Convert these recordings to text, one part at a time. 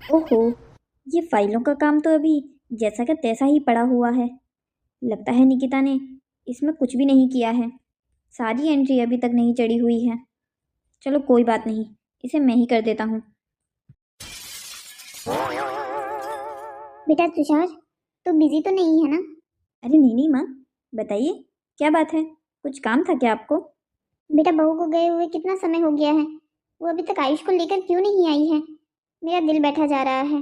ओहो, ये फाइलों का काम तो अभी जैसा का तैसा ही पड़ा हुआ है। लगता है निकिता ने इसमें कुछ भी नहीं किया है। सारी एंट्री अभी तक नहीं चढ़ी हुई है। चलो कोई बात नहीं, इसे मैं ही कर देता हूँ। बेटा तुषार, तू बिजी तो नहीं है ना? अरे नहीं नहीं माँ, बताइए क्या बात है, कुछ काम था क्या आपको? बेटा बहू को गए हुए कितना समय हो गया है। वो अभी तक आयुष को लेकर क्यों नहीं आई है? मेरा दिल बैठा जा रहा है।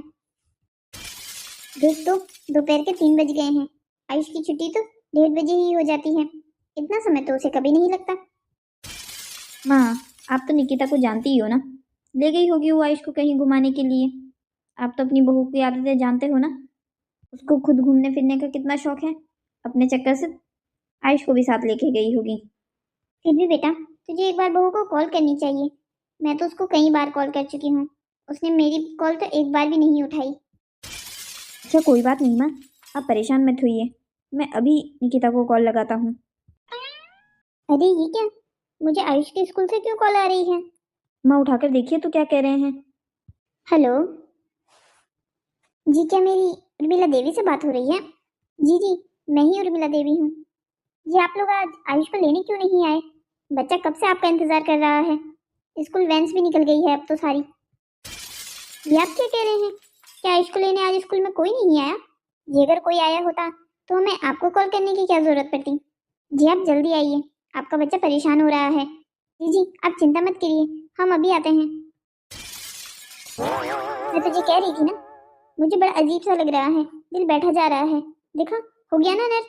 देख तो, दोपहर के 3 बज गए हैं। आयुष की छुट्टी तो 1:30 बजे ही हो जाती है। इतना समय तो उसे कभी नहीं लगता। माँ, आप तो निकिता को जानती ही हो ना। ले गई होगी वो आयुष को कहीं घुमाने के लिए। आप तो अपनी बहू की आदतें जानते हो ना। उसको खुद घूमने फिरने का कितना शौक है। अपने चक्कर से आयुष को भी साथ लेके गई होगी। फिर भी बेटा, तुझे एक बार बहू को कॉल करनी चाहिए। मैं तो उसको कई बार कॉल कर चुकी हूँ। उसने मेरी कॉल तो एक बार भी नहीं उठाई। अच्छा कोई बात नहीं माँ, आप परेशान मत होइए। मैं अभी निकिता को कॉल लगाता हूँ। अरे ये क्या, मुझे आयुष के स्कूल से क्यों कॉल आ रही है? माँ उठाकर देखिए तो क्या कह रहे हैं। हेलो जी, क्या मेरी उर्मिला देवी से बात हो रही है? जी जी, मैं ही उर्मिला देवी हूँ। जी, आप लोग आज आयुष को लेने क्यों नहीं आए? बच्चा कब से आपका इंतजार कर रहा है। स्कूल वैन्स भी निकल गई है अब तो सारी। ये आप क्या कह रहे हैं? क्या आयुष को लेने आज स्कूल में कोई नहीं आया? जी, अगर कोई आया होता तो हमें आपको कॉल करने की क्या जरूरत पड़ती? जी आप जल्दी आइए, आपका बच्चा परेशान हो रहा है। जी जी, आप चिंता मत करिए, हम अभी आते हैं। मैं तुझे कह रही थी ना, मुझे बड़ा अजीब सा लग रहा है। दिल बैठा जा रहा है। देखा, हो गया ना नर्स।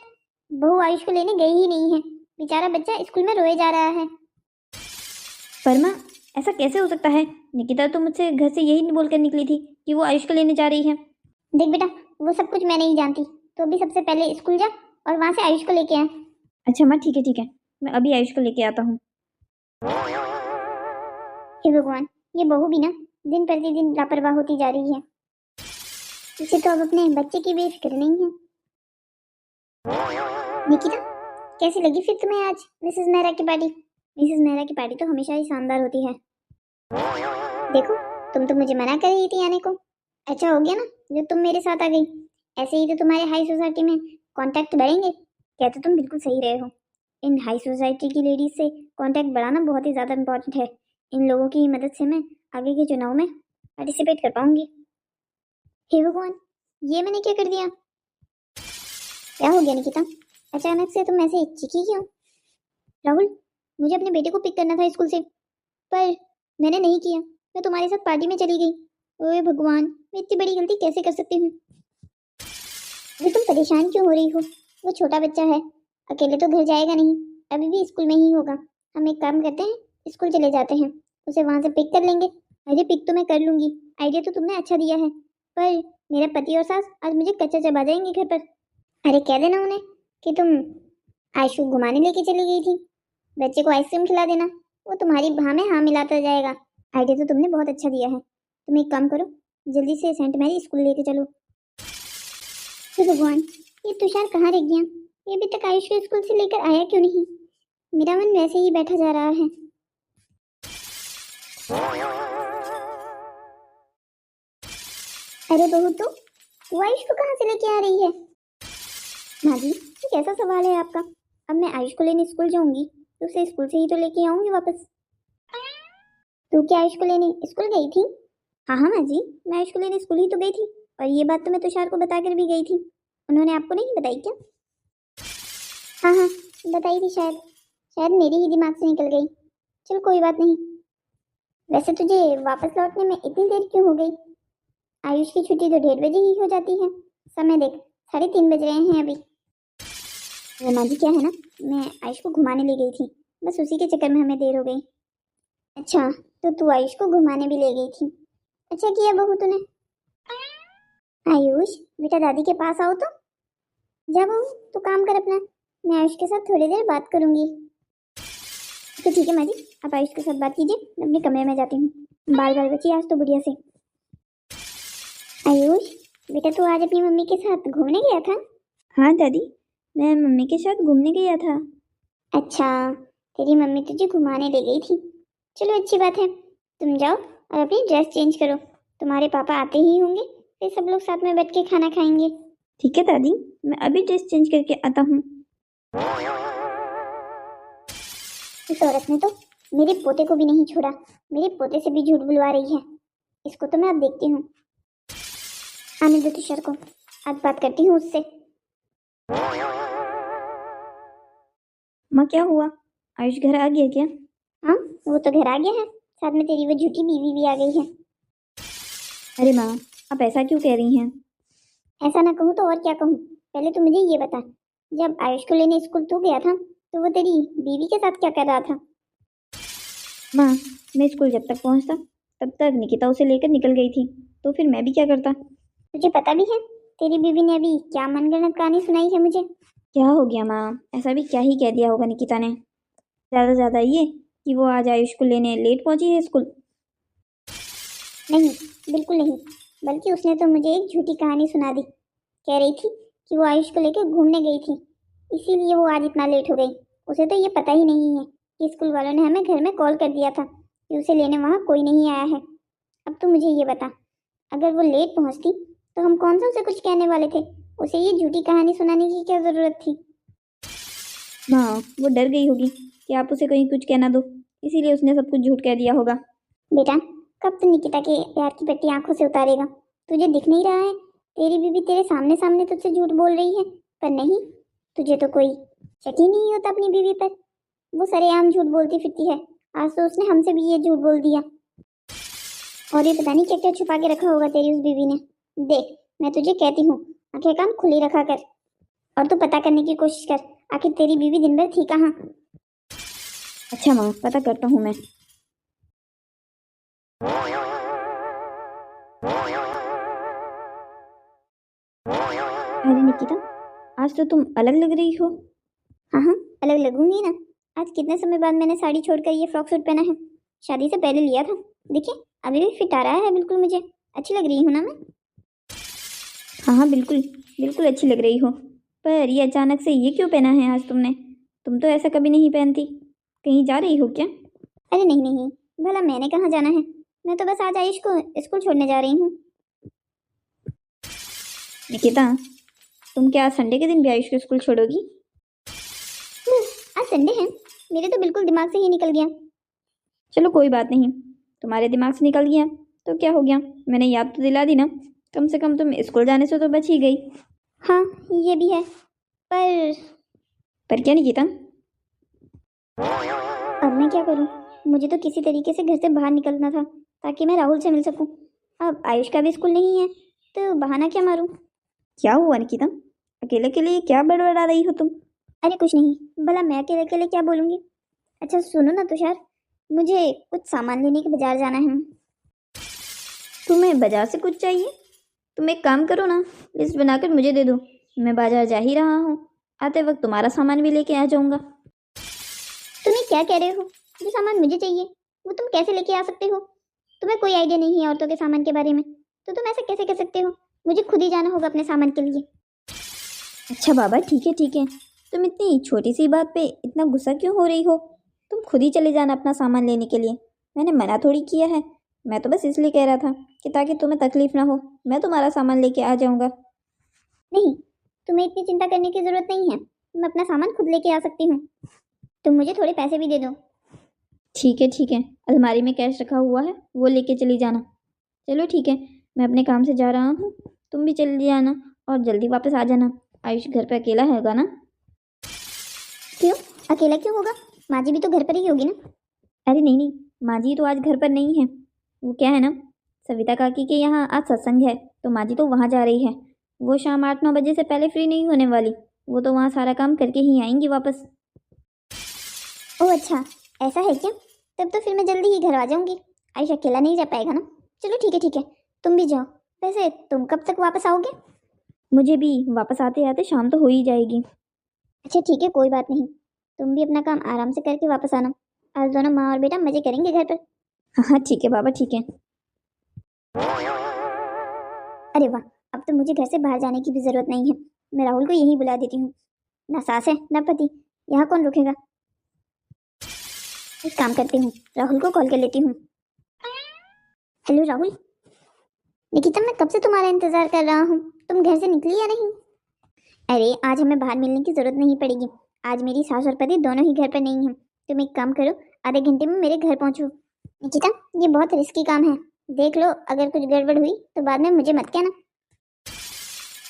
बहू आयुष को लेने गई ही नहीं है। बेचारा बच्चा स्कूल में रोए जा रहा है। पर माँ, ऐसा कैसे हो सकता है? निकिता तो मुझसे घर से यही बोलकर निकली थी कि वो आयुष को लेने जा रही है। देख बेटा, वो सब कुछ मैं नहीं जानती। तो अभी सबसे पहले स्कूल जा और वहां से आयुष को लेके आ। अच्छा माँ ठीक है ठीक है, मैं अभी आयुष को लेके आता हूँ। हे भगवान, ये बहू भी ना दिन प्रतिदिन लापरवाह होती जा रही है। इसे तो अब अपने बच्चे की भी फिक्र नहीं है। निकिता, कैसी लगी फिर तुम्हें आज मिसेस मेहरा की पार्टी? मिसेस मेहरा की पार्टी तो हमेशा ही शानदार होती है। देखो, तुम तो मुझे मना कर रही थी आने को। अच्छा हो गया ना जो तुम मेरे साथ आ गई। ऐसे ही तो तुम्हारे हाई सोसाइटी में कांटेक्ट बढ़ेंगे। क्या तो तुम बिल्कुल सही रहे हो। इन हाई सोसाइटी की लेडीज से कांटेक्ट बढ़ाना बहुत ही ज्यादा इंपॉर्टेंट है। इन लोगों की मदद से मैं आगे के चुनाव में पार्टिसिपेट कर पाऊंगी। हे भगवान, ये मैंने क्या कर दिया? क्या हो गया निकिता, अचानक से तुम ऐसे चिकी क्यों? राहुल, मुझे अपने बेटे को पिक करना था स्कूल से, पर मैंने नहीं किया। मैं तुम्हारे साथ पार्टी में चली गई। ओए भगवान, मैं इतनी बड़ी गलती कैसे कर सकती हूँ? अरे तुम परेशान क्यों हो रही हो? वो छोटा बच्चा है, अकेले तो घर जाएगा नहीं। अभी भी स्कूल में ही होगा। हम एक काम करते हैं, स्कूल चले जाते हैं, उसे वहां से पिक कर लेंगे। अरे पिक तो मैं कर लूंगी, आइडिया तो तुमने अच्छा दिया है, पर मेरा पति और सास आज मुझे कच्चा चबा जाएंगे घर पर। अरे कह देना उन्हें कि तुम आयशु को घुमाने लेके चली गई थी। बच्चे को आइसक्रीम खिला देना, वो तुम्हारी हाँ में हाँ मिलाता जाएगा। आइडिया तो तुमने बहुत अच्छा दिया है। तुम एक काम करो, जल्दी से सेंट मैरी स्कूल लेके चलो। हे भगवान, ये तुषार कहाँ रह गया? ये अभी तक आयुष को स्कूल से लेकर आया क्यों नहीं? मेरा मन वैसे ही बैठा जा रहा है। अरे बहू, तू आयुष को कहाँ से लेके आ रही है? माँ जी, ये कैसा सवाल है आपका? अब मैं आयुष को लेने स्कूल जाऊंगी तो उसे स्कूल से ही तो लेके आऊंगी वापस। तू क्या आयुष को लेने स्कूल गई थी? हाँ हाँ माँ जी, मैं आयुष को लेने स्कूल ही तो गई थी। और ये बात तो मैं तुषार को बताकर भी गई थी। उन्होंने आपको नहीं बताई क्या? हाँ हाँ, बताई थी शायद। शायद मेरे ही दिमाग से निकल गई। चल कोई बात नहीं। वैसे तुझे वापस लौटने में इतनी देर क्यों हो गई? आयुष की छुट्टी तो 1:30 बजे ही हो जाती है। समय देख, 3:30 बज रहे हैं अभी। अरे माँ जी क्या है ना, मैं आयुष को घुमाने ले गई थी, बस उसी के चक्कर में हमें देर हो गई। अच्छा, तो तू आयुष को घुमाने भी ले गई थी? अच्छा किया बहू तूने। आयुष, बेटा दादी के पास आओ तो। जा बहू, तू काम कर अपना। मैं आयुष के साथ थोड़ी देर बात करूंगी। तो ठीक है माँ जी, आप आयुष के साथ बात कीजिए, मैं अपने कमरे में जाती हूँ। बाल बाल बची आज तो बढ़िया से। आयुष, बेटा तू आज अपनी मम्मी के साथ घूमने गया था? हाँ दादी, मैं मम्मी के साथ घूमने गया था। अच्छा, तेरी मम्मी तुझे घुमाने ले गई थी। चलो अच्छी बात है। तुम जाओ और अपनी ड्रेस चेंज करो। तुम्हारे पापा आते ही होंगे, फिर सब लोग साथ में बैठ के खाना खाएंगे। ठीक है दादी, मैं अभी ड्रेस चेंज करके आता हूँ। इस औरत ने तो मेरे पोते को भी नहीं छोड़ा, मेरे पोते से भी झूठ बुलवा रही है। इसको तो मैं अब देखती हूँ। आने दो तुषार को, आज बात करती हूँ उससे। माँ क्या हुआ, आयुष घर आ गया क्या? हाँ, वो तो घर आ गया है, साथ में तेरी वो झूठी बीवी भी आ गई है। अरे माँ, आप ऐसा क्यों कह रही हैं? ऐसा ना कहूँ तो और क्या कहूँ। पहले तो मुझे ये बता, जब आयुष को लेने स्कूल तू गया था तो वो तेरी बीवी के साथ क्या कर रहा था? माँ, मैं स्कूल जब तक पहुँचता तब तक निकिता उसे लेकर निकल गई थी, तो फिर मैं भी क्या करता? तुझे पता भी है तेरी बीवी ने अभी क्या मनगढ़ंत कहानी सुनाई है मुझे? क्या हो गया माँ, ऐसा भी क्या ही कह दिया होगा निकिता ने? ज़्यादा ज़्यादा ये कि वो आज आयुष को लेने लेट पहुंची है स्कूल। नहीं, बिल्कुल नहीं, बल्कि उसने तो मुझे एक झूठी कहानी सुना दी। कह रही थी कि वो आयुष को लेकर घूमने गई थी, इसीलिए वो आज इतना लेट हो गई। उसे तो ये पता ही नहीं है कि स्कूल वालों ने हमें घर में कॉल कर दिया था कि उसे लेने वहाँ कोई नहीं आया है। अब तो मुझे ये बता, अगर वो लेट पहुँचती तो हम कौन सा उसे कुछ कहने वाले थे? उसे ये झूठी कहानी सुनाने की क्या ज़रूरत थी? माँ, वो डर गई होगी कि आप उसे कहीं कुछ कहना दो, इसीलिए उसने सब कुछ झूठ कह दिया होगा। बेटा, कब तो निकिता के प्यार की पट्टी आंखों से उतारेगा? तुझे दिख नहीं रहा है तेरी बीवी तेरे सामने सामने तुझसे झूठ बोल रही है? पर नहीं, तुझे तो कोई शक ही नहीं होता अपनी बीवी पर। वो सरेआम झूठ बोलती फिरती है। आज तो उसने हमसे भी ये झूठ बोल दिया। और ये पता नहीं क्या क्या छुपा के रखा होगा तेरी उस बीवी ने। देख, मैं तुझे कहती हूँ, आंखें कान खुली रखा कर और तू पता करने की कोशिश कर, आखिर तेरी बीवी दिन भर थी कहाँ। अच्छा माँ, पता करता हूँ मैं। अरे निकिता, आज तो तुम अलग लग रही हो। हाँ हाँ, अलग लगूंगी ना। आज कितने समय बाद मैंने साड़ी छोड़कर ये फ्रॉक सूट पहना है। शादी से पहले लिया था। देखिए, अभी भी फिट आ रहा है बिल्कुल मुझे। अच्छी लग रही हूँ ना मैं? हाँ हाँ, बिल्कुल बिल्कुल अच्छी लग रही हो। पर ये अचानक से ये क्यों पहना है आज तुमने? तुम तो ऐसा कभी नहीं पहनती। कहीं जा रही हो क्या? अरे नहीं नहीं, भला मैंने कहाँ जाना है। मैं तो बस आज आयुष को स्कूल छोड़ने जा रही हूँ। निकिता, तुम क्या आज संडे के दिन भी आयुष को स्कूल छोड़ोगी? आज संडे है, मेरे तो बिल्कुल दिमाग से ही निकल गया। चलो कोई बात नहीं, तुम्हारे दिमाग से निकल गया तो क्या हो गया, मैंने याद तो दिला दी ना। कम से कम तुम स्कूल जाने से तो बच ही गई। हाँ, ये भी है, पर क्या निकिता? अब मैं क्या करूँ? मुझे तो किसी तरीके से घर से बाहर निकलना था ताकि मैं राहुल से मिल सकूँ। अब आयुष का भी स्कूल नहीं है तो बहाना क्या मारूँ? क्या हुआ निकिता, अकेले के लिए क्या बड़बड़ा रही हो तुम? अरे कुछ नहीं, भला मैं अकेले अकेले क्या बोलूँगी। अच्छा सुनो ना तुषार, मुझे कुछ सामान लेने के बाजार जाना है। तुम्हें बाजार से कुछ चाहिए? तुम एक काम करो ना, लिस्ट बनाकर मुझे दे दो। मैं बाजार जा ही रहा हूँ, आते वक्त तुम्हारा सामान भी लेके आ जाऊंगा। तुम्हें क्या कह रहे हो? जो सामान मुझे चाहिए वो तुम कैसे लेके आ सकते हो? तुम्हें कोई आइडिया नहीं है औरतों के सामान के बारे में, तो तुम ऐसा कैसे कर सकते हो? मुझे खुद ही जाना होगा अपने सामान के लिए। अच्छा बाबा, ठीक है ठीक है, तुम इतनी छोटी सी बात पे इतना गुस्सा क्यों हो रही हो? तुम खुद ही चले जाना अपना सामान लेने के लिए, मैंने मना थोड़ी किया है। मैं तो बस इसलिए कह रहा था कि ताकि तुम्हें तकलीफ ना हो, मैं तुम्हारा सामान लेके आ जाऊंगा। नहीं, तुम्हें इतनी चिंता करने की जरूरत नहीं है, मैं अपना सामान खुद लेके आ सकती हूँ। तुम मुझे थोड़े पैसे भी दे दो। ठीक है, अलमारी में कैश रखा हुआ है, वो लेके चली जाना। चलो ठीक है, मैं अपने काम से जा रहा हूँ, तुम भी चली जाना और जल्दी वापस आ जाना। आयुष घर पे अकेला होगा ना? क्यों, अकेला क्यों होगा? माँ जी भी तो घर पर ही होगी ना। अरे नहीं नहीं, माँ जी तो आज घर पर नहीं है। वो क्या है ना, सविता काकी के यहाँ आज सत्संग है, तो माँ जी तो वहाँ जा रही है। वो शाम 8-9 बजे से पहले फ्री नहीं होने वाली। वो तो वहाँ सारा काम करके ही आएंगी वापस। ओह अच्छा, ऐसा है क्या? तब तो फिर मैं जल्दी ही घर आ जाऊंगी। आयुष अकेला नहीं जा पाएगा ना। चलो ठीक है, तुम भी जाओ। वैसे तुम कब तक वापस आओगे? मुझे भी वापस आते आते शाम तो हो ही जाएगी। अच्छा ठीक है, कोई बात नहीं, तुम भी अपना काम आराम से करके वापस आना। आज दोनों माँ और बेटा मजे करेंगे घर पर। हाँ ठीक है बाबा, ठीक है। अरे वाह, अब तो मुझे घर से बाहर जाने की भी जरूरत नहीं है। मैं राहुल को यहीं बुला देती हूँ। ना सास है ना पति, यहाँ कौन रुकेगा। एक काम करती हूँ, राहुल को कॉल कर लेती हूँ। हेलो राहुल। निकिता, मैं कब से तुम्हारा इंतजार कर रहा हूँ, तुम घर से निकली या नहीं? अरे आज हमें बाहर मिलने की जरूरत नहीं पड़ेगी। आज मेरी सास और पति दोनों ही घर पर नहीं हैं। तुम एक काम करो, आधे घंटे में मेरे घर पहुंचो। निकिता, ये बहुत रिस्की काम है। देख लो, अगर कुछ गड़बड़ हुई तो बाद में मुझे मत कहना।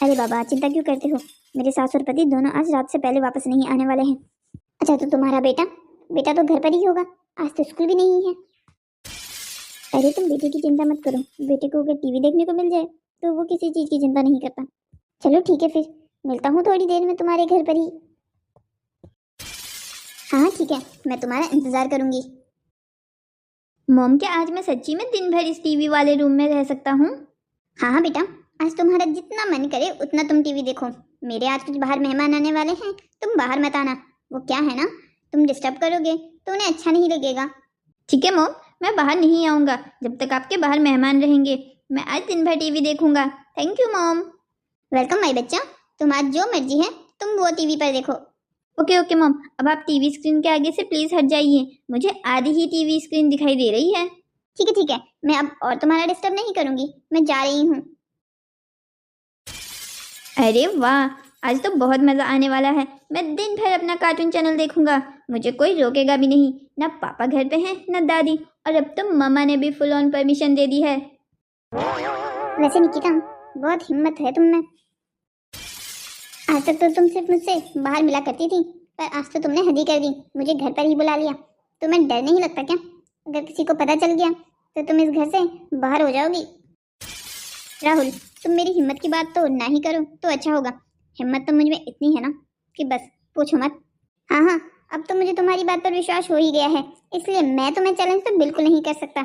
अरे बाबा, चिंता क्यों करते हो? मेरे सास और पति दोनों आज रात से पहले वापस नहीं आने वाले हैं। अच्छा, तो तुम्हारा बेटा बेटा तो घर पर ही होगा, आज तो स्कूल भी नहीं है। अरे तुम बेटे की चिंता मत करो, बेटे को अगर टीवी देखने को मिल जाए तो वो किसी चीज की चिंता नहीं करता। चलो ठीक है, फिर मिलता हूँ थोड़ी देर में तुम्हारे घर पर ही। हाँ ठीक है, मैं तुम्हारा इंतजार करूंगी। मॉम, क्या आज मैं सच्ची में दिन भर इस टीवी वाले रूम में रह सकता हूँ? हाँ हाँ बेटा, आज तुम्हारा जितना मन करे उतना तुम टीवी देखो। मेरे आज कुछ बाहर मेहमान आने वाले हैं, तुम बाहर मत आना। वो क्या है ना, तुम डिस्टर्ब करोगे तो उन्हें अच्छा नहीं लगेगा। ठीक है मॉम, मैं बाहर नहीं आऊँगा जब तक आपके बाहर मेहमान रहेंगे। मैं आज दिन भर टीवी देखूंगा। Thank you mom. Welcome my बच्चा, तुम आज जो मर्जी है तुम वो टीवी पर देखो। ओके ओके मॉम, अब आप टीवी स्क्रीन के आगे से प्लीज हट जाइए, मुझे आधी ही टीवी स्क्रीन दिखाई दे रही है। ठीक है, मैं अब और तुम्हारा डिस्टर्ब नहीं करूंगी, मैं जा रही हूँ। अरे वाह, आज तो बहुत मज़ा आने वाला है। मैं दिन भर अपना कार्टून चैनल देखूंगा, मुझे कोई रोकेगा भी नहीं। ना पापा घर पे हैं ना दादी, और अब तो मम्मा ने भी फुल ऑन परमिशन दे दी है। वैसे निकिता, बहुत हिम्मत है तुम में। आज तक तो तुम सिर्फ मुझसे बाहर मिला करती थी, पर आज तो तुमने हद ही कर दी, मुझे घर पर ही बुला लिया। तुम्हें डर नहीं लगता क्या? अगर किसी को पता चल गया तो तुम इस घर से बाहर हो जाओगी। राहुल, तुम मेरी हिम्मत की बात तो ना ही करो तो अच्छा होगा। हिम्मत तो मुझ में इतनी है ना कि बस पूछो मत। हाँ हाँ, अब तो मुझे तुम्हारी बात पर विश्वास हो ही गया है, इसलिए मैं तुम्हें चैलेंज तो बिल्कुल नहीं कर सकता।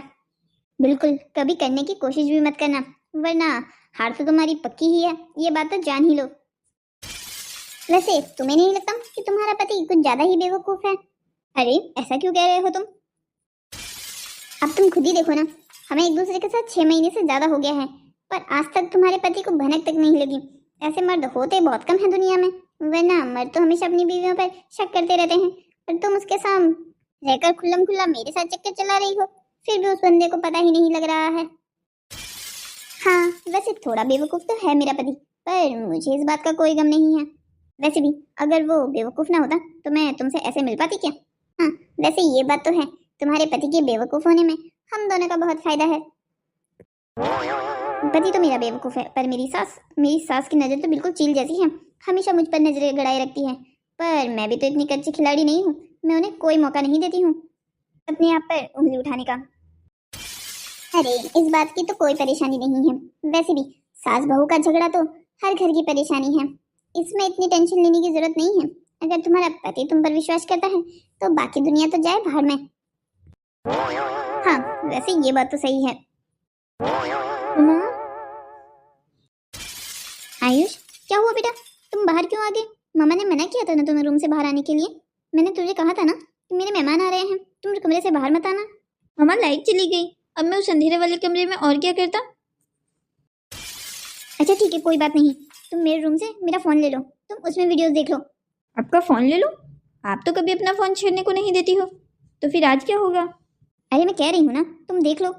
बिल्कुल कभी करने की कोशिश भी मत करना, वरना हार तो तुम्हारी पक्की ही है, ये बात तो जान ही लो। वैसे तुम्हें नहीं लगता कि तुम्हारा पति कुछ ज्यादा ही बेवकूफ है? अरे ऐसा क्यों कह रहे हो तुम? अब तुम खुद ही देखो ना, हमें एक दूसरे के साथ 6 महीने से ज्यादा हो गया है, पर आज तक तुम्हारे पति को भनक तक नहीं लगी। ऐसे मर्द होते बहुत कम हैं दुनिया में, वरना मर्द तो हमेशा अपनी बीवियों पर शक करते रहते हैं। पर तुम उसके सामने रहकर खुल्लम खुल्ला मेरे साथ चक्कर चला रही हो, फिर भी उस बंदे को पता ही नहीं लग रहा है। हाँ, वैसे थोड़ा बेवकूफ तो है मेरा पति, पर मुझे इस बात का कोई गम नहीं है। वैसे भी अगर वो बेवकूफ ना होता तो मैं तुमसे ऐसे मिल पाती क्या? हाँ, वैसे ये बात तो है, तुम्हारे पति के बेवकूफ होने में हम दोनों का बहुत फायदा है। पति तो मेरा बेवकूफ है, पर मेरी सास की नजर तो बिल्कुल चील जैसी है, हमेशा मुझ पर नजरें गड़ाए रखती है। पर मैं भी तो इतनी कच्ची खिलाड़ी नहीं हूँ, मैं उन्हें कोई मौका नहीं देती हूँ अपने आप पर उंगली उठाने का। अरे इस बात की तो कोई परेशानी नहीं है। वैसे भी सास बहू का झगड़ा तो हर घर की परेशानी है, इसमें इतनी टेंशन लेने की जरूरत नहीं है। अगर तुम्हारा पति तुम पर विश्वास करता है तो बाकी दुनिया तो जाए भाड़ में। हाँ, वैसे ये बात तो सही है। आयुष, क्या हुआ बेटा, तुम बाहर क्यों आ गए? मामा ने मना किया था ना तुम्हें रूम से बाहर आने के लिए। मैंने तुझे कहा था ना कि मेरे मेहमान आ रहे हैं, तुम कमरे से बाहर मत आना। मम्मा, लाइट चली गई, अब मैं उस अंधेरे वाले कमरे में और क्या करता। अच्छा ठीक है, कोई बात नहीं, तुम मेरे रूम से मेरा फोन ले लो, तुम उसमें वीडियोस देख लो। आपका फोन ले लो? आप तो कभी अपना फोन छेड़ने को नहीं देती हो, तो फिर आज क्या होगा? अरे मैं कह रही हूँ ना, तुम देख लो।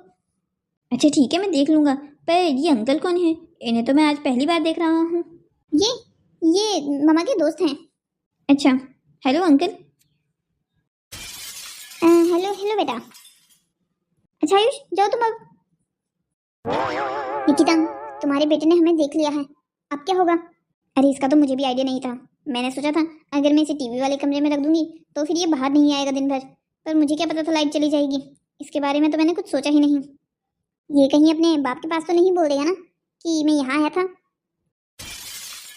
अच्छा ठीक है, मैं देख लूंगा। पर ये अंकल कौन है? इन्हें तो मैं आज पहली बार देख रहा हूँ। ये मामा के दोस्त हैं। अच्छा, हेलो अंकल। हेलो हेलो बेटा। अच्छा आयुष, जाओ तुम अब। निकिता, तुम्हारे बेटे ने हमें देख लिया है, अब क्या होगा? अरे इसका तो मुझे भी आइडिया नहीं था। मैंने सोचा था अगर मैं इसे टीवी वाले कमरे में रख दूंगी तो फिर ये बाहर नहीं आएगा दिन भर, पर मुझे क्या पता था लाइट चली जाएगी। इसके बारे में तो मैंने कुछ सोचा ही नहीं। ये कहीं अपने बाप के पास तो नहीं बोल देगा ना कि मैं यहाँ आया था?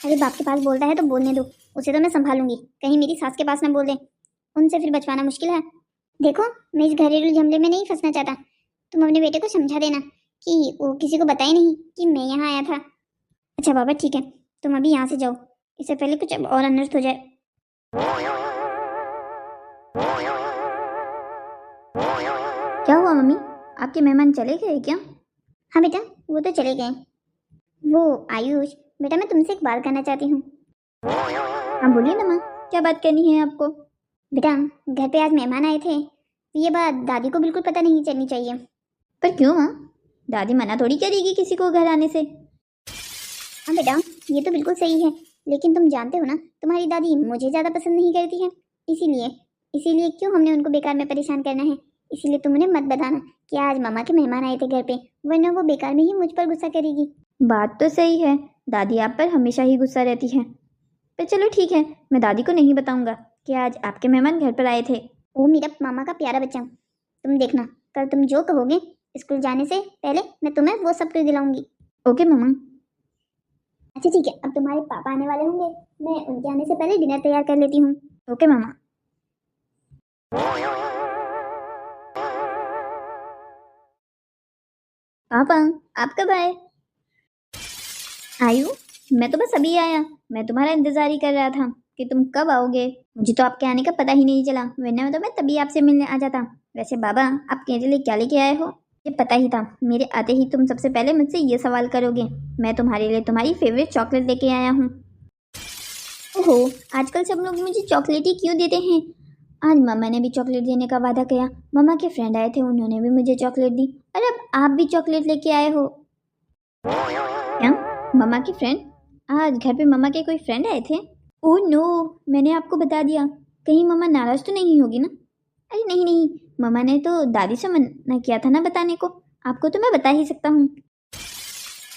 अरे बाप के पास बोलता है तो बोलने दो, उसे तो मैं संभालूंगी, कहीं मेरी सास के पास ना बोल दे, उनसे फिर बचवाना मुश्किल है। देखो, मैं इस घरेलू झमेले में नहीं फंसना चाहता, तुम अपने बेटे को समझा देना कि वो किसी को बताए नहीं कि मैं यहाँ आया था। अच्छा बाबा ठीक है, तुम अभी यहाँ से जाओ, इससे पहले कुछ और अनर्थ हो जाए। क्या हुआ मम्मी, आपके मेहमान चले गए क्या? हाँ बेटा, वो तो चले गए। वो आयुष, बेटा मैं तुमसे एक बात करना चाहती हूँ। हाँ बोलिए ना माँ, क्या बात करनी है आपको? बेटा, घर पे आज मेहमान आए थे, ये बात दादी को बिल्कुल पता नहीं चलनी चाहिए। पर क्यों माँ? दादी मना थोड़ी करेगी किसी को घर आने से। हाँ बेटा, ये तो बिल्कुल सही है, लेकिन तुम जानते हो ना तुम्हारी दादी मुझे ज़्यादा पसंद नहीं करती है। इसीलिए इसीलिए क्यों हमने उनको बेकार में परेशान करना है। इसीलिए तुम उन्हें मत बताना कि आज मामा के मेहमान आए थे घर पे, वरना वो बेकार में ही मुझ पर गुस्सा करेगी। बात तो सही है, दादी आप पर हमेशा ही गुस्सा रहती है। पर चलो ठीक है, मैं दादी को नहीं बताऊंगा कि आज आपके मेहमान घर पर आए थे। ओ मेरा मामा का प्यारा बच्चा, तुम देखना कल तुम जो कहोगे स्कूल जाने से पहले मैं तुम्हें वो सब कुछ दिलाऊंगी। ओके मम्मा। अच्छा ठीक है, अब तुम्हारे पापा आने वाले होंगे, मैं उनके आने से पहले डिनर तैयार कर लेती हूँ। ओके मम्मा। पापा आप कब आए? आयु, मैं तो बस अभी आया। मैं तुम्हारा इंतजार ही कर रहा था कि तुम कब आओगे। मुझे तो आपके आने का पता ही नहीं चला, वरना तो मैं तभी आपसे मिलने आ जाता। वैसे बाबा आप मेरे लिए क्या लेके आए हो? ये पता ही था, मेरे आते ही तुम सबसे पहले मुझसे ये सवाल करोगे। मैं तुम्हारे लिए तुम्हारी फेवरेट चॉकलेट लेके आया हूँ। ओहो, आजकल सब लोग मुझे चॉकलेट ही क्यों देते हैं? आज मामा ने भी चॉकलेट देने का वादा किया। मामा के फ्रेंड आए थे, उन्होंने भी मुझे चॉकलेट दी, और अब आप भी चॉकलेट लेके आए हो। क्या? मामा की फ्रेंड? आज घर पे मामा के कोई फ्रेंड आए थे? ओह नो, मैंने आपको बता दिया, कहीं मामा नाराज तो नहीं होगी ना? अरे नहीं नहीं, मामा ने तो दादी से मना किया था ना बताने को। आपको तो मैं बता ही सकता हूँ।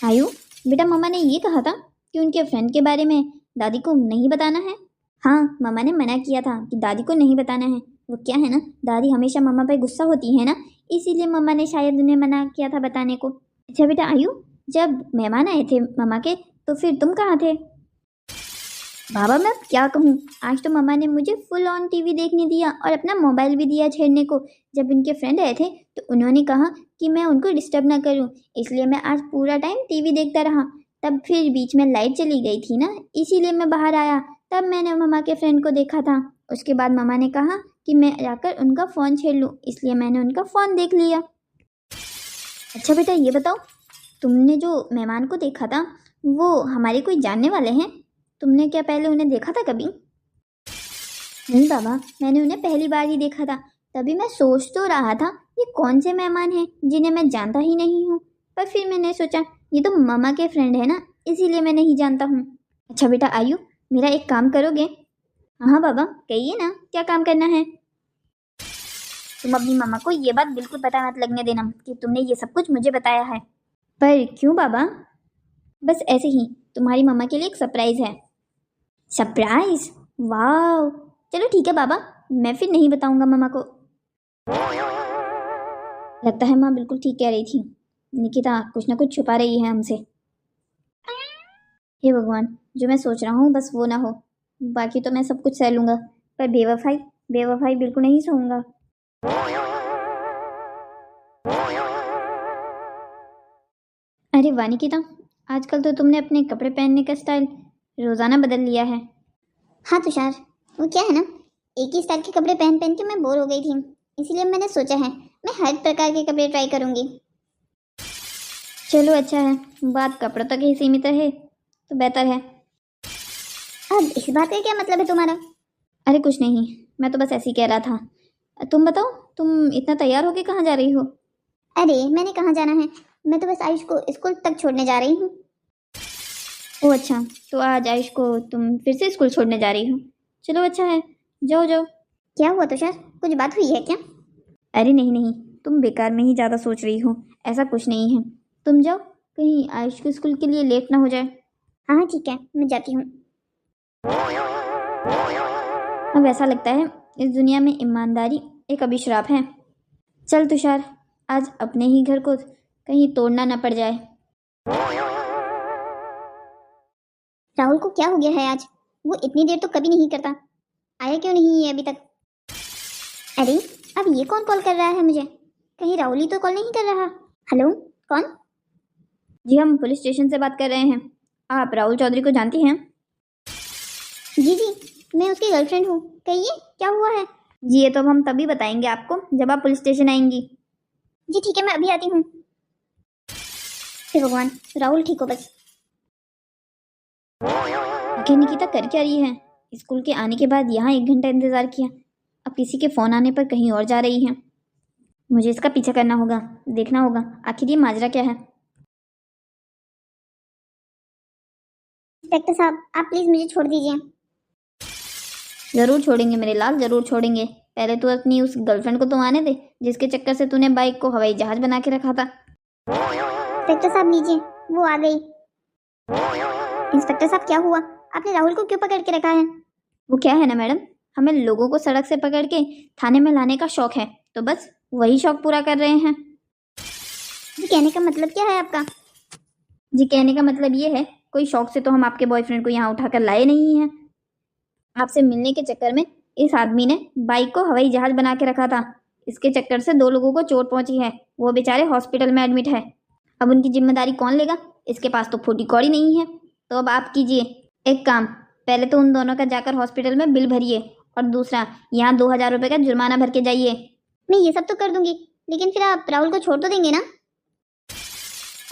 आयु बेटा, मामा ने ये कहा था कि उनके फ्रेंड के बारे में दादी को नहीं बताना है। हाँ, मामा ने मना किया था कि दादी को नहीं बताना है। वो क्या है ना, दादी हमेशा मामा पे गुस्सा होती है ना, इसीलिए मामा ने शायद उन्हें मना किया था बताने को। अच्छा बेटा आयु, जब मेहमान आए थे मामा के तो फिर तुम कहाँ थे? बाबा मैं अब क्या कहूँ, आज तो मामा ने मुझे फुल ऑन टीवी देखने दिया और अपना मोबाइल भी दिया छेड़ने को। जब उनके फ्रेंड आए थे तो उन्होंने कहा कि मैं उनको डिस्टर्ब ना करूँ, इसलिए मैं आज पूरा टाइम टीवी देखता रहा। तब फिर बीच में लाइट चली गई थी ना, इसीलिए मैं बाहर आया। तब मैंने मामा के फ्रेंड को देखा था। उसके बाद मामा ने कहा कि मैं जाकर उनका फ़ोन छेड़ लूँ, इसलिए मैंने उनका फ़ोन देख लिया। अच्छा बेटा ये बताओ, तुमने जो मेहमान को देखा था वो हमारे कोई जानने वाले हैं? तुमने क्या पहले उन्हें देखा था कभी? नहीं बाबा, मैंने उन्हें पहली बार ही देखा था। तभी मैं सोच तो रहा था ये कौन से मेहमान हैं जिन्हें मैं जानता ही नहीं हूँ, पर फिर मैंने सोचा ये तो मामा के फ्रेंड है ना, इसीलिए मैं नहीं जानता हूँ। अच्छा बेटा आयु, मेरा एक काम करोगे? हाँ बाबा कहिए ना, क्या काम करना है? तुम अपनी मामा को ये बात बिल्कुल पता मत लगने देना कि तुमने ये सब कुछ मुझे बताया है। पर क्यों बाबा? बस ऐसे ही, तुम्हारी मामा के लिए एक सरप्राइज है। सरप्राइज? वाह, चलो ठीक है बाबा, मैं फिर नहीं बताऊंगा मामा को। लगता है माँ बिल्कुल ठीक कह रही थी, निकिता कुछ ना कुछ छुपा रही है हमसे। हे भगवान, जो मैं सोच रहा हूँ बस वो ना हो, बाकी तो मैं सब कुछ सह लूँगा, पर बेवफाई बेवफाई बिल्कुल नहीं सहूँगा। अरे वाह निकिता, आजकल तो तुमने अपने कपड़े पहनने का स्टाइल रोज़ाना बदल लिया है। हाँ तुषार, वो क्या है ना, एक ही स्टाइल के कपड़े पहन पहन के मैं बोर हो गई थी, इसलिए मैंने सोचा है मैं हर प्रकार के कपड़े ट्राई करूँगी। चलो अच्छा है, बात कपड़ों तक ही सीमित रहे तो बेहतर है। अब इस बात का क्या मतलब है तुम्हारा? अरे कुछ नहीं, मैं तो बस ऐसे ही कह रहा था। तुम बताओ, तुम इतना तैयार होके कहाँ जा रही हो? अरे मैंने कहाँ जाना है, मैं तो बस आयुष को स्कूल तक छोड़ने जा रही हूँ। ओह अच्छा, तो आज आयुष को तुम फिर से स्कूल छोड़ने जा रही हो? चलो अच्छा है, जाओ जाओ। क्या हुआ तुषार, कुछ बात हुई है क्या? अरे नहीं नहीं, तुम बेकार में ही ज़्यादा सोच रही हो, ऐसा कुछ नहीं है। तुम जाओ, कहीं आयुष को स्कूल के लिए लेट ना हो जाए। हाँ हाँ ठीक है, मैं जाती हूँ। अब ऐसा लगता है इस दुनिया में ईमानदारी एक अभिश्राप है। चल तुषार, आज अपने ही घर को कहीं तोड़ना ना पड़ जाए। राहुल को क्या हो गया है आज, वो इतनी देर तो कभी नहीं करता, आया क्यों नहीं है अभी तक? अरे अब ये कौन कॉल कर रहा है मुझे, कहीं राहुल ही तो कॉल नहीं कर रहा। हेलो, कौन? जी हम पुलिस स्टेशन से बात कर रहे हैं। आप राहुल चौधरी को जानती हैं? जी जी, मैं उसकी गर्लफ्रेंड हूँ, कहिए क्या हुआ है? जी ये तो अब हम तभी बताएंगे आपको जब आप पुलिस स्टेशन आएंगी। जी ठीक है, मैं अभी आती हूँ। हे भगवान, राहुल ठीक हो बस। आखिर निकिता कर क्या रही है? स्कूल के आने के बाद यहाँ 1 घंटा इंतजार किया, अब किसी के फ़ोन आने पर कहीं और जा रही है। मुझे इसका पीछा करना होगा, देखना होगा आखिर ये माजरा क्या है। इंस्पेक्टर साहब, आप प्लीज मुझे छोड़ दीजिए। जरूर छोड़ेंगे मेरे लाल, जरूर छोड़ेंगे। पहले तो अपनी उस गर्लफ्रेंड को तो आने दे जिसके चक्कर से तूने बाइक को हवाई जहाज बना के रखा था। इंस्पेक्टर साहब लीजिए, वो आ गई। इंस्पेक्टर साहब क्या हुआ? आपने राहुल को क्यों पकड़ के रखा है? वो क्या है ना मैडम, हमें लोगों को सड़क से पकड़ के थाने में लाने का शौक है, तो बस वही शौक पूरा कर रहे हैं। जी कहने का मतलब क्या है आपका? जी कहने का मतलब ये है, कोई शौक से तो हम आपके बॉयफ्रेंड को यहाँ उठाकर लाए नहीं हैं। आपसे मिलने के चक्कर में इस आदमी ने बाइक को हवाई जहाज बना के रखा था। इसके चक्कर से 2 लोगों को चोट पहुंची है, वो बेचारे हॉस्पिटल में एडमिट है। अब उनकी जिम्मेदारी कौन लेगा? इसके पास तो फूटी कौड़ी नहीं है। तो अब आप कीजिए एक काम, पहले तो उन दोनों का जाकर हॉस्पिटल में बिल भरिए, और दूसरा यहाँ 2000 रुपये का जुर्माना भर के जाइए। मैं ये सब तो कर दूंगी, लेकिन फिर आप राहुल को छोड़ तो देंगे ना?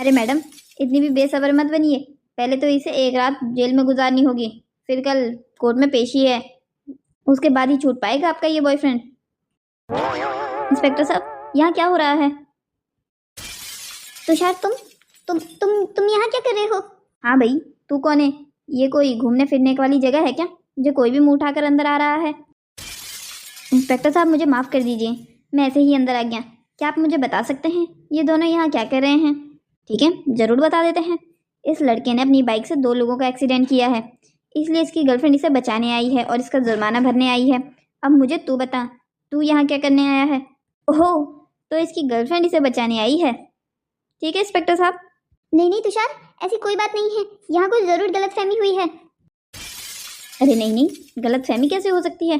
अरे मैडम, इतनी भी बेसब्र मत बनिए। पहले तो इसे एक रात जेल में गुजारनी होगी, फिर कल कोर्ट में पेशी है, उसके बाद ही छूट पाएगा आपका ये बॉयफ्रेंड। इंस्पेक्टर साहब, यहाँ क्या हो रहा है? तुषार, तुम यहाँ क्या कर रहे हो? हाँ भाई, तू कौन है? ये कोई घूमने फिरने वाली जगह है क्या जो कोई भी मुंह उठाकर अंदर आ रहा है? इंस्पेक्टर साहब, मुझे माफ़ कर दीजिए, मैं ऐसे ही अंदर आ गया। क्या आप मुझे बता सकते हैं ये दोनों यहाँ क्या कर रहे हैं? ठीक है, ज़रूर बता देते हैं। इस लड़के ने अपनी बाइक से 2 लोगों का एक्सीडेंट किया है, इसलिए इसकी गर्लफ्रेंड इसे बचाने आई है और इसका जुर्माना भरने आई है। अब मुझे तू बता, तू यहाँ क्या करने आया है? ओहो, तो इसकी गर्लफ्रेंड इसे बचाने आई है। ठीक है इंस्पेक्टर साहब। नहीं तुषार, ऐसी कोई बात नहीं है, यहाँ कुछ जरूर गलतफहमी हुई है। अरे नहीं, गलतफहमी कैसे हो सकती है?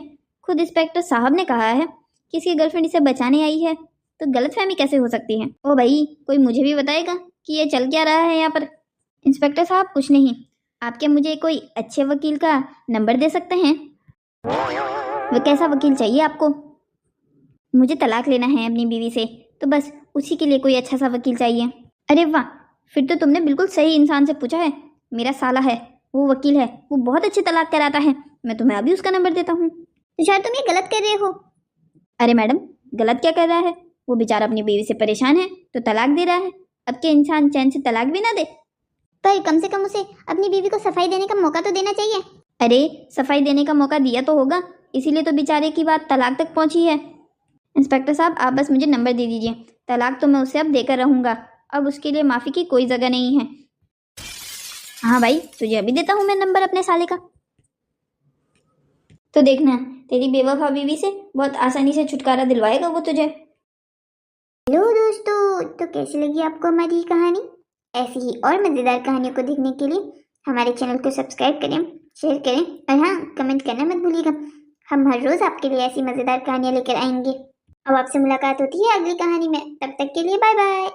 खुद इंस्पेक्टर साहब ने कहा है कि इसकी गर्लफ्रेंड इसे बचाने आई है, तो गलतफहमी कैसे हो सकती है? ओ भाई, कोई मुझे भी बताएगा कि ये चल क्या रहा है यहाँ पर? इंस्पेक्टर साहब, कुछ नहीं, आप क्या मुझे कोई अच्छे वकील का नंबर दे सकते हैं? वो कैसा वकील चाहिए आपको? मुझे तलाक लेना है अपनी बीवी से, तो बस उसी के लिए कोई अच्छा सा वकील चाहिए। अरे वाह, फिर तो तुमने बिल्कुल सही इंसान से पूछा है। मेरा साला है, वो वकील है, वो बहुत अच्छी तलाक कराता है। मैं तुम्हें अभी उसका नंबर देता हूँ। तुषार, तुम ये गलत कर रहे हो। अरे मैडम, गलत क्या कर रहा है? वो बेचारा अपनी बीवी से परेशान है तो तलाक दे रहा है। अब के इंसान चैन से तलाक भी ना दे? पर कम से कम उसे अपनी बीवी को सफाई देने का मौका तो देना चाहिए। अरे सफाई देने का मौका दिया तो होगा, इसीलिए तो बेचारे की बात तलाक तक पहुंची है। इंस्पेक्टर साहब, आप बस मुझे नंबर दे दीजिए, तलाक तो मैं उसे अब देकर रहूंगा। अब उसके लिए माफ़ी की कोई जगह नहीं है। हाँ भाई, तुझे अभी देता हूँ मैं नंबर अपने साले का। तो देखना, तेरी बेवफा बीवी से बहुत आसानी से छुटकारा दिलवाएगा वो तुझे। हेलो दोस्तों, तो कैसी लगी आपको हमारी कहानी? ऐसी ही और मज़ेदार कहानियों को देखने के लिए हमारे चैनल को सब्सक्राइब करें, शेयर करें और हाँ, कमेंट करना मत भूलिएगा। हम हर रोज़ आपके लिए ऐसी मज़ेदार कहानियाँ लेकर आएंगे। अब आपसे मुलाकात होती है अगली कहानी में, तब तक के लिए बाय बाय।